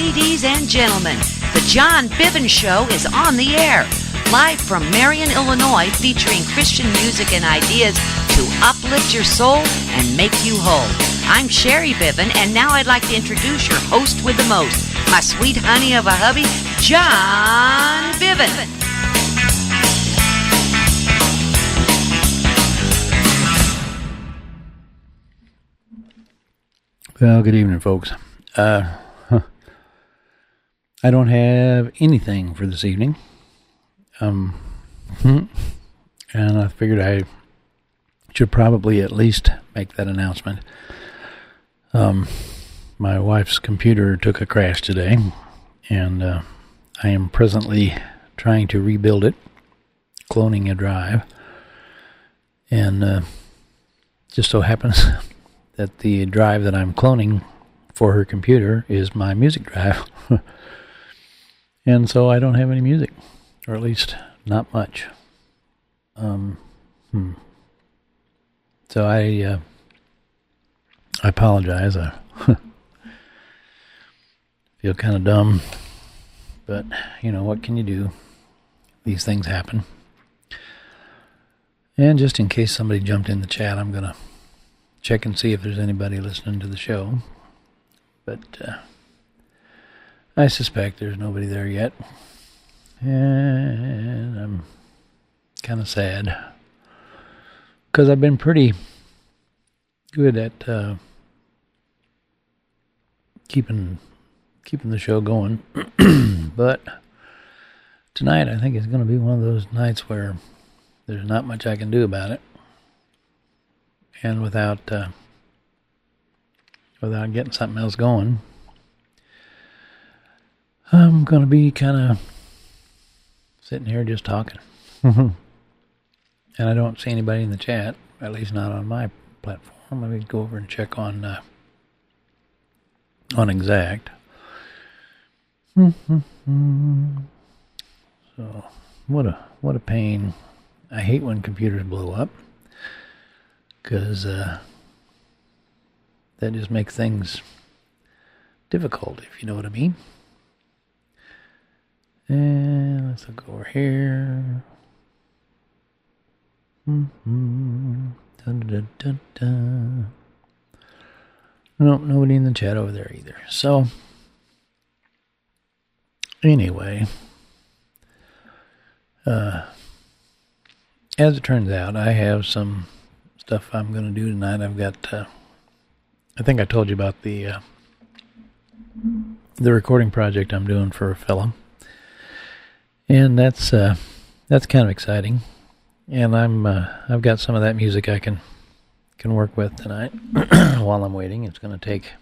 Ladies and gentlemen, the Jon Bivin Show is on the air. Live from Marion, Illinois, featuring Christian music and ideas to uplift your soul and make you whole. I'm Sherry Bivin, and now I'd like to introduce your host with the most, my sweet honey of a hubby, Jon Bivin. Well, good evening, folks. I don't have anything for this evening. And I figured I should probably at least make that announcement. My wife's computer took a crash today, and I am presently trying to rebuild it, cloning a drive, and just so happens that the drive that I'm cloning for her computer is my music drive. And so I don't have any music, or at least not much. So I apologize. I feel kind of dumb, but you know, what can you do? These things happen. And just in case somebody jumped in the chat, I'm going to check and see if there's anybody listening to the show. But I suspect there's nobody there yet. And I'm kind of sad, because I've been pretty good at keeping the show going. But tonight I think is going to be one of those nights where there's not much I can do about it. And without getting something else going, I'm going to be kind of sitting here just talking. And I don't see anybody in the chat, at least not on my platform. Let me go over and check on Exact. So, what a pain. I hate when computers blow up, because that just makes things difficult, if you know what I mean. And let's look over here. Dun, dun, dun, dun. Nope, nobody in the chat over there either. So, anyway, as it turns out, I have some stuff I'm going to do tonight. I've got, I think I told you about the recording project I'm doing for a fella, and that's kind of exciting. And I've got some of that music I can work with tonight while I'm waiting. It's going to take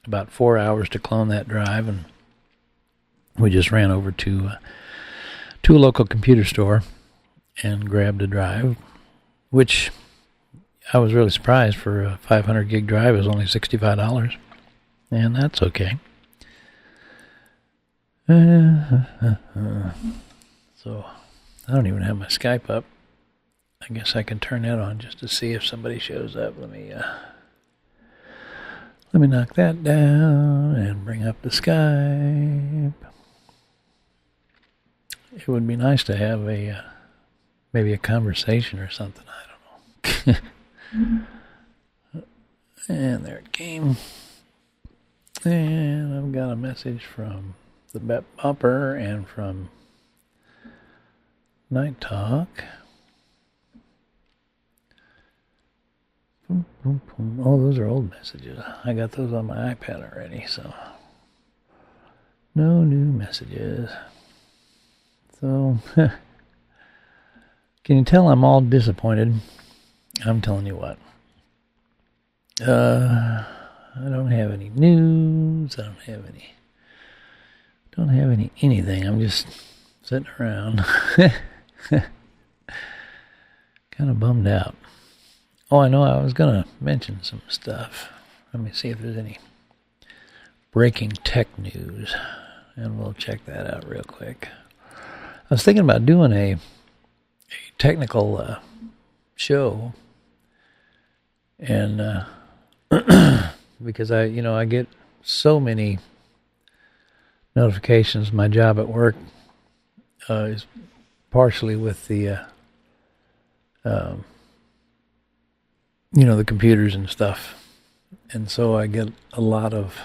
about 4 hours to clone that drive, and we just ran over to a local computer store and grabbed a drive, which I was really surprised. For a 500 gig drive, it was only $65, and that's okay. So I don't even have my Skype up. I guess I can turn that on just to see if somebody shows up. Let me knock that down and bring up the Skype. It would be nice to have maybe a conversation or something. I don't know. And there it came. And I've got a message from the Bet Bumper and from Night Talk. Oh, those are old messages. I got those on my iPad already, so no new messages. So, can you tell I'm all disappointed? I'm telling you what. I don't have any news. I don't have any anything. I'm just sitting around. Kind of bummed out. Oh, I know, I was going to mention some stuff. Let me see if there's any breaking tech news, and we'll check that out real quick. I was thinking about doing a technical show, and because I get so many notifications. My job at work is partially with the the computers and stuff, and so I get a lot of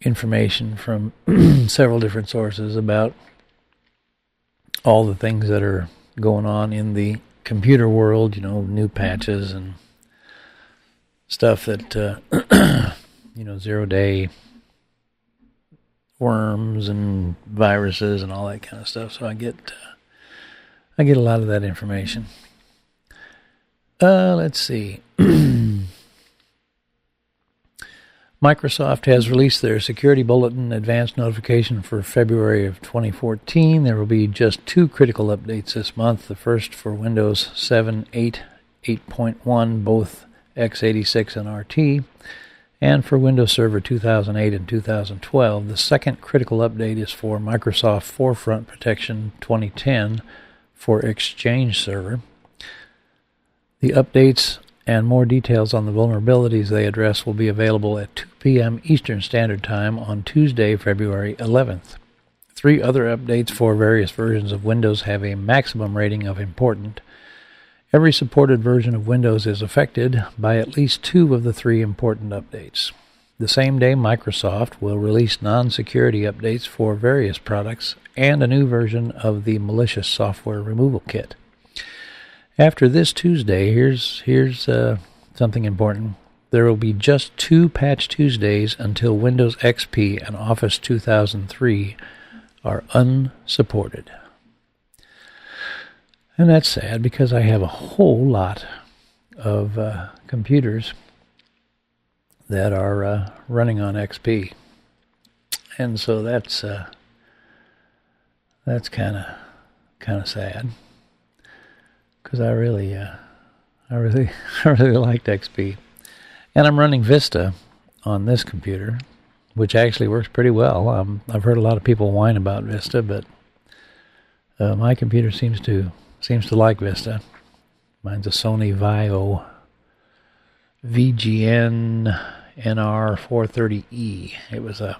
information from several different sources about all the things that are going on in the computer world, new patches and stuff that 0-day worms and viruses and all that kind of stuff. So I get a lot of that information. Let's see. Microsoft has released their Security Bulletin Advanced Notification for February of 2014. There will be just 2 critical updates this month. The first for Windows 7, 8, 8.1, both x86 and RT, and for Windows Server 2008 and 2012. The second critical update is for Microsoft Forefront Protection 2010 for Exchange Server. The updates and more details on the vulnerabilities they address will be available at 2 p.m. Eastern Standard Time on Tuesday, February 11th. 3 other updates for various versions of Windows have a maximum rating of important. Every supported version of Windows is affected by at least 2 of the 3 important updates. The same day, Microsoft will release non-security updates for various products and a new version of the malicious software removal kit. After this Tuesday, here's something important. There will be just 2 Patch Tuesdays until Windows XP and Office 2003 are unsupported. And that's sad because I have a whole lot of computers that are running on XP, and so that's kind of sad. Because I really liked XP, and I'm running Vista on this computer, which actually works pretty well. I've heard a lot of people whine about Vista, but my computer seems to like Vista. Mine's a Sony Vaio VGN NR430E. It was a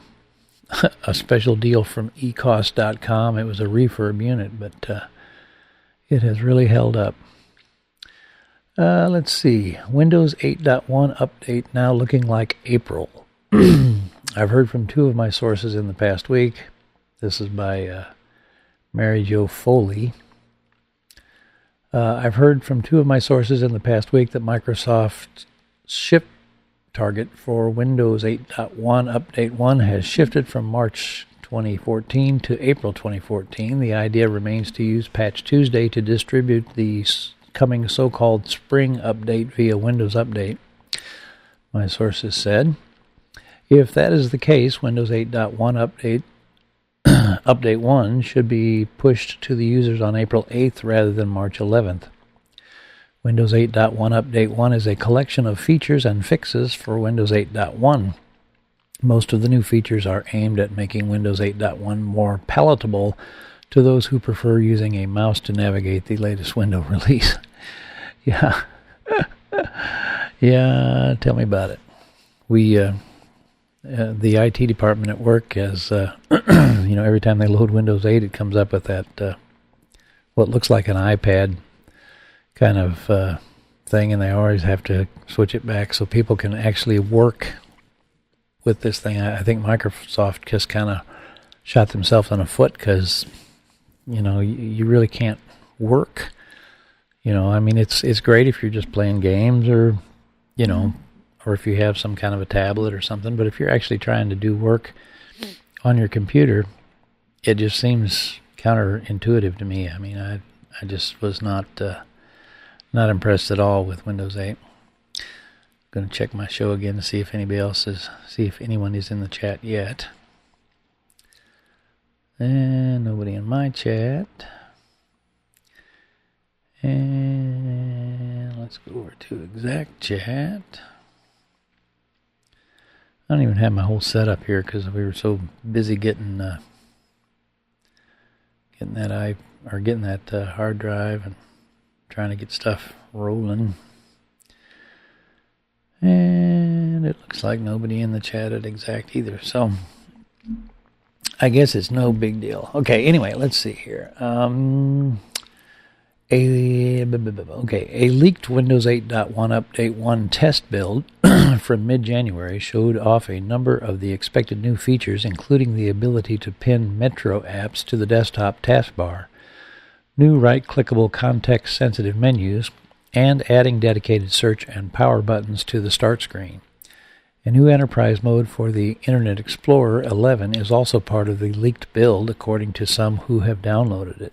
special deal from ecost.com. It was a refurb unit, but it has really held up. Let's see. Windows 8.1 update now looking like April. I've heard from 2 of my sources in the past week. This is by Mary Jo Foley. I've heard from 2 of my sources in the past week that Microsoft's ship target for Windows 8.1 Update 1 has shifted from March 2014 to April 2014. The idea remains to use Patch Tuesday to distribute the coming so-called spring update via Windows Update, my sources said. If that is the case, Windows 8.1 Update 1 should be pushed to the users on April 8th rather than March 11th. Windows 8.1 Update 1 is a collection of features and fixes for Windows 8.1. Most of the new features are aimed at making Windows 8.1 more palatable to those who prefer using a mouse to navigate the latest Windows release. Yeah. Yeah, tell me about it. We, the IT department at work has, every time they load Windows 8, it comes up with that, what looks like an iPad kind of thing, and they always have to switch it back so people can actually work with this thing. I think Microsoft just kind of shot themselves in the foot because, you really can't work. It's great if you're just playing games or, or if you have some kind of a tablet or something. But if you're actually trying to do work on your computer, it just seems counterintuitive to me. I just was not impressed at all with Windows 8. Going to check my show again to see if anyone is in the chat yet. And nobody in my chat. And let's go over to exact chat. I don't even have my whole setup here because we were so busy getting that hard drive and trying to get stuff rolling. And it looks like nobody in the chat at exact either. So I guess it's no big deal. Okay, anyway, let's see here. A leaked Windows 8.1 Update 1 test build from mid-January showed off a number of the expected new features, including the ability to pin Metro apps to the desktop taskbar, new right-clickable context-sensitive menus, and adding dedicated search and power buttons to the start screen. A new enterprise mode for the Internet Explorer 11 is also part of the leaked build, according to some who have downloaded it.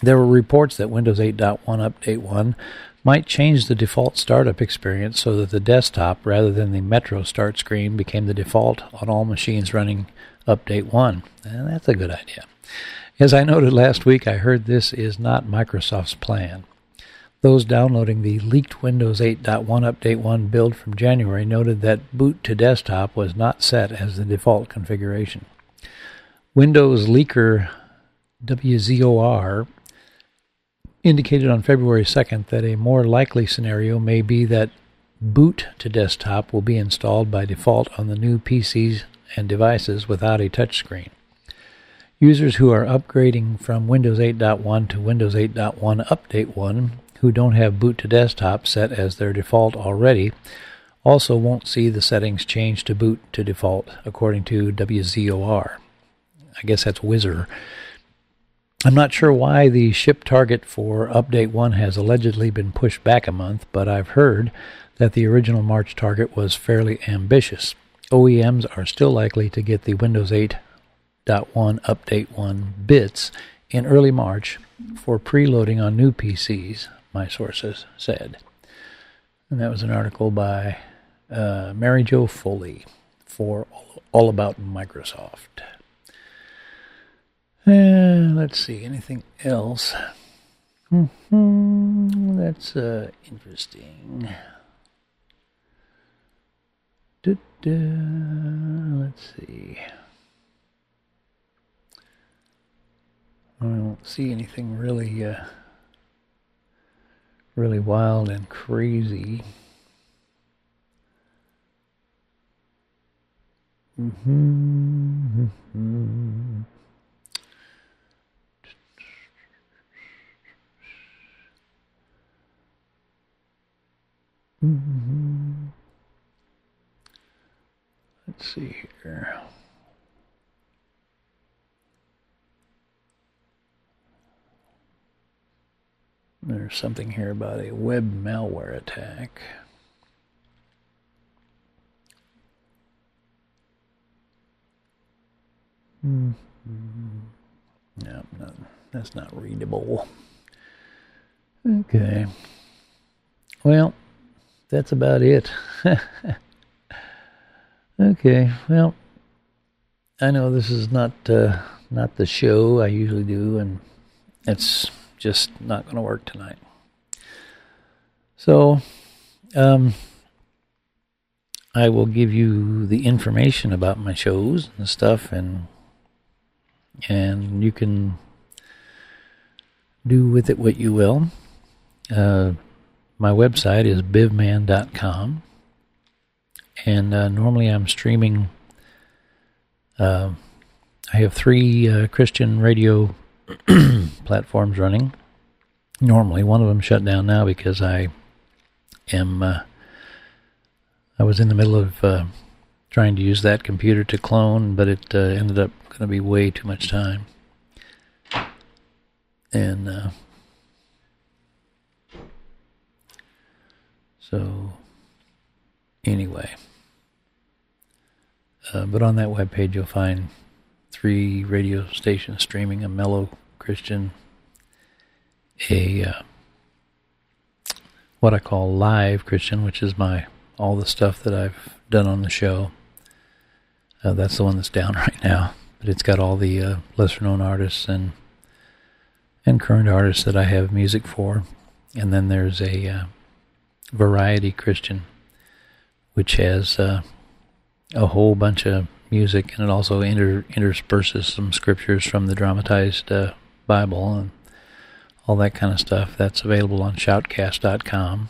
There were reports that Windows 8.1 Update 1 might change the default startup experience so that the desktop, rather than the Metro start screen, became the default on all machines running Update 1. And that's a good idea. As I noted last week, I heard this is not Microsoft's plan. Those downloading the leaked Windows 8.1 Update 1 build from January noted that boot to desktop was not set as the default configuration. Windows leaker WZOR indicated on February 2nd that a more likely scenario may be that boot to desktop will be installed by default on the new PCs and devices without a touchscreen. Users who are upgrading from Windows 8.1 to Windows 8.1 Update 1 who don't have boot to desktop set as their default already also won't see the settings change to boot to default, according to WZOR. I guess that's Whizzer. I'm not sure why the ship target for Update 1 has allegedly been pushed back a month, but I've heard that the original March target was fairly ambitious. OEMs are still likely to get the Windows 8.1 Update 1 bits in early March for preloading on new PCs, my sources said. And that was an article by Mary Jo Foley for All About Microsoft. Let's see, anything else? That's interesting. Let's see. I don't see anything really wild and crazy. Let's see here. There's something here about a web malware attack. No, that's not readable. Okay. Well, that's about it. Okay, well, I know this is not the show I usually do, and it's just not going to work tonight. So, I will give you the information about my shows and stuff, and you can do with it what you will. My website is bivman.com, and normally I'm streaming. I have 3 Christian radio platforms running. Normally, one of them shut down now because I was in the middle of trying to use that computer to clone, but it ended up going to be way too much time. And so anyway, but on that webpage you'll find 3 radio stations streaming: a mellow Christian, a what I call live Christian, which is all the stuff that I've done on the show. That's the one that's down right now, but it's got all the lesser known artists and current artists that I have music for. And then there's a variety Christian, which has a whole bunch of music, and it also intersperses some scriptures from the dramatized Bible and all that kind of stuff. That's available on shoutcast.com.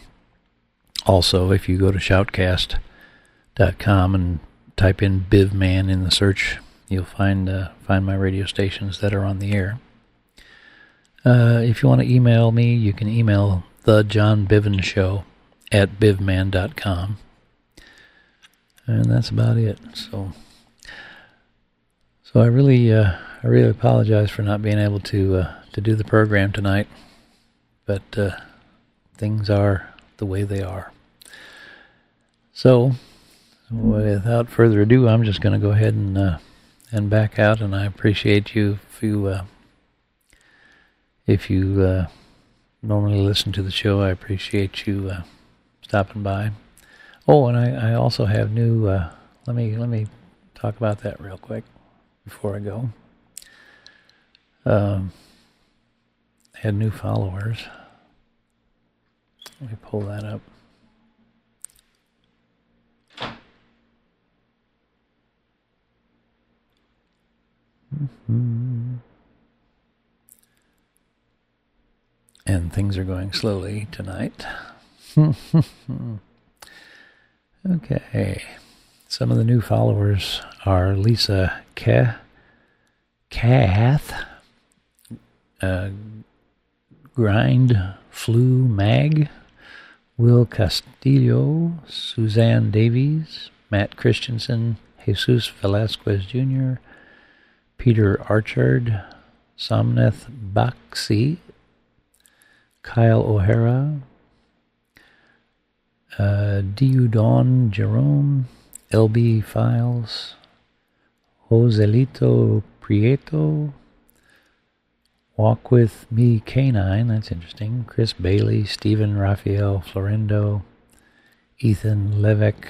Also, if you go to shoutcast.com and type in Bivman in the search you'll find my radio stations that are on the air. If you want to email me, you can email the Jon Bivin Show at bivman.com. And that's about it. So I really apologize for not being able to do the program tonight, but things are the way they are. So, without further ado, I'm just going to go ahead and back out. And I appreciate you if you normally listen to the show. I appreciate you stopping by. Oh, and I also have new. Let me talk about that real quick before I go. I had new followers. Let me pull that up. Mm-hmm. And things are going slowly tonight. Okay. Some of the new followers are Lisa Kath, Grind Flu Mag, Will Castillo, Suzanne Davies, Matt Christensen, Jesus Velasquez Jr., Peter Archard, Somnath Baxi, Kyle O'Hara, Diudon Jerome, LB Files, Joselito Prieto, Walk With Me Canine, that's interesting, Chris Bailey, Stephen Raphael Florendo, Ethan Levesque,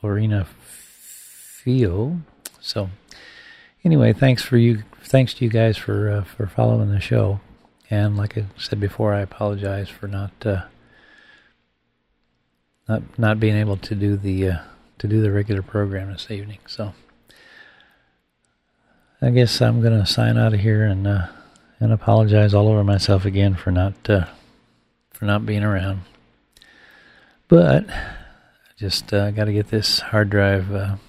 Florina Fio. So anyway, thanks to you guys for following the show. And like I said before, I apologize for not being able to do the regular program this evening. So I guess I'm gonna sign out of here and apologize all over myself again for not being around. But I just got to get this hard drive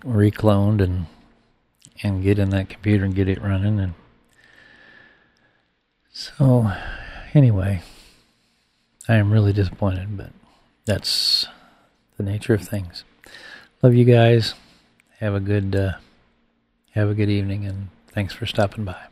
recloned and get in that computer and get it running. And so anyway, I am really disappointed, but that's the nature of things. Love you guys. Have a good evening, and thanks for stopping by.